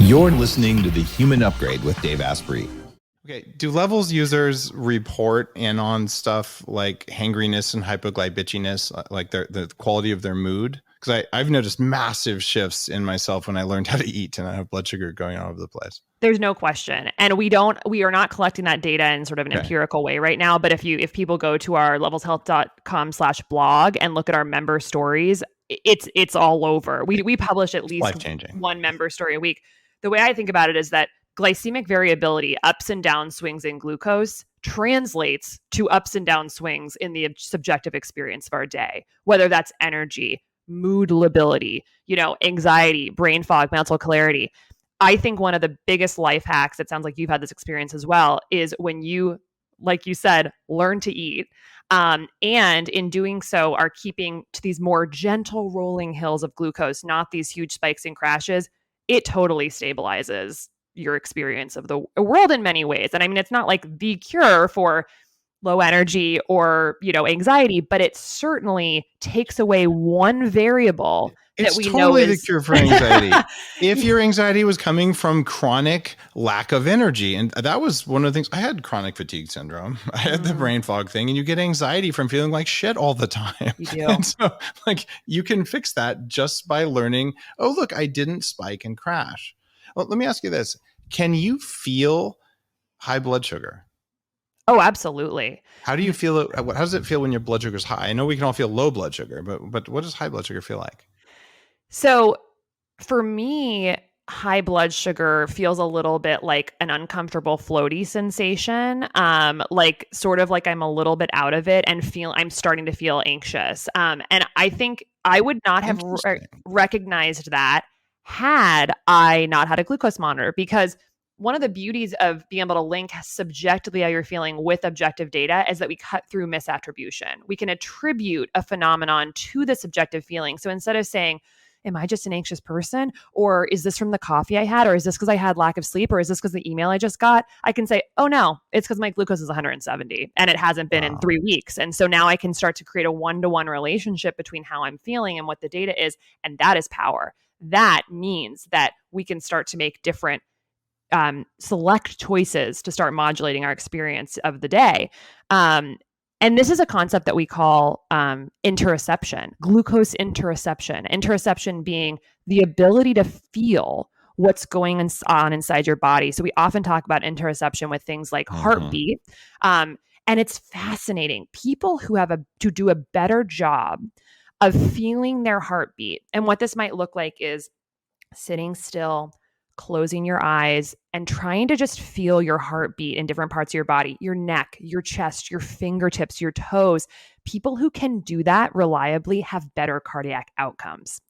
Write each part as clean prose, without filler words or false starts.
You're listening to The Human Upgrade with Dave Asprey. Okay, do levels users report in on stuff like hangriness and hypoglycemia, like the quality of their mood? Because I've noticed massive shifts in myself when I learned how to eat and I have blood sugar going all over the place. There's no question. And we are not collecting that data in sort of an empirical way right now. But if people go to our levelshealth.com/blog and look at our member stories, it's all over. We publish at least one member story a week. The way I think about it is that glycemic variability, ups and down swings in glucose, translates to ups and down swings in the subjective experience of our day, whether that's energy, mood lability, anxiety, brain fog, mental clarity. I think one of the biggest life hacks, it sounds like you've had this experience as well, is when you, like you said, learn to eat. And in doing so are keeping to these more gentle rolling hills of glucose, not these huge spikes and crashes. It totally stabilizes your experience of the world in many ways. And I mean, it's not like the cure for low energy or, anxiety, but it certainly takes away one variable that we know is the cure for anxiety. If your anxiety was coming from chronic lack of energy, and that was one of the things, I had chronic fatigue syndrome. I had the brain fog thing, and you get anxiety from feeling like shit all the time. You do. And so you can fix that just by learning, oh, look, I didn't spike and crash. Well, let me ask you this. Can you feel high blood sugar? Oh, absolutely. How do you feel it? How does it feel when your blood sugar is high? I know we can all feel low blood sugar, but what does high blood sugar feel like? So for me, high blood sugar feels a little bit like an uncomfortable floaty sensation, sort of like I'm a little bit out of it and I'm starting to feel anxious. And I think I would not have recognized that had I not had a glucose monitor, because one of the beauties of being able to link subjectively how you're feeling with objective data is that we cut through misattribution. We can attribute a phenomenon to the subjective feeling. So instead of saying, am I just an anxious person? Or is this from the coffee I had? Or is this because I had lack of sleep? Or is this because the email I just got? I can say, oh no, it's because my glucose is 170 and it hasn't been in 3 weeks. And so now I can start to create a one-to-one relationship between how I'm feeling and what the data is. And that is power. That means that we can start to make different select choices to start modulating our experience of the day. And this is a concept that we call interoception, glucose interoception. Interoception being the ability to feel what's going on inside your body. So we often talk about interoception with things like heartbeat. And it's fascinating. People who to do a better job of feeling their heartbeat. And what this might look like is sitting still, closing your eyes, and trying to just feel your heartbeat in different parts of your body, your neck, your chest, your fingertips, your toes. People who can do that reliably have better cardiac outcomes.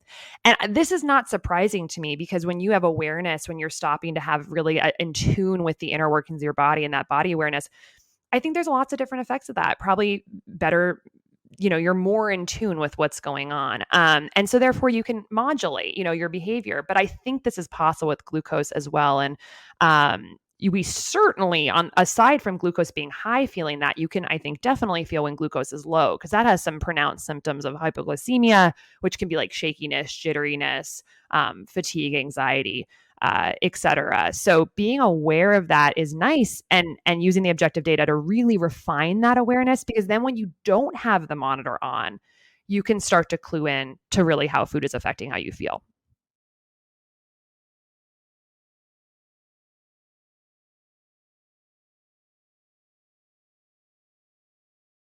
And this is not surprising to me, because when you have awareness, when you're stopping to have really in tune with the inner workings of your body and that body awareness, I think there's lots of different effects of that. Probably better, you're more in tune with what's going on. And so therefore you can modulate, your behavior. But I think this is possible with glucose as well. And we certainly, aside from glucose being high, feeling that, you can, I think, definitely feel when glucose is low, because that has some pronounced symptoms of hypoglycemia, which can be like shakiness, jitteriness, fatigue, anxiety, etc. So being aware of that is nice, and using the objective data to really refine that awareness, because then when you don't have the monitor on, you can start to clue in to really how food is affecting how you feel.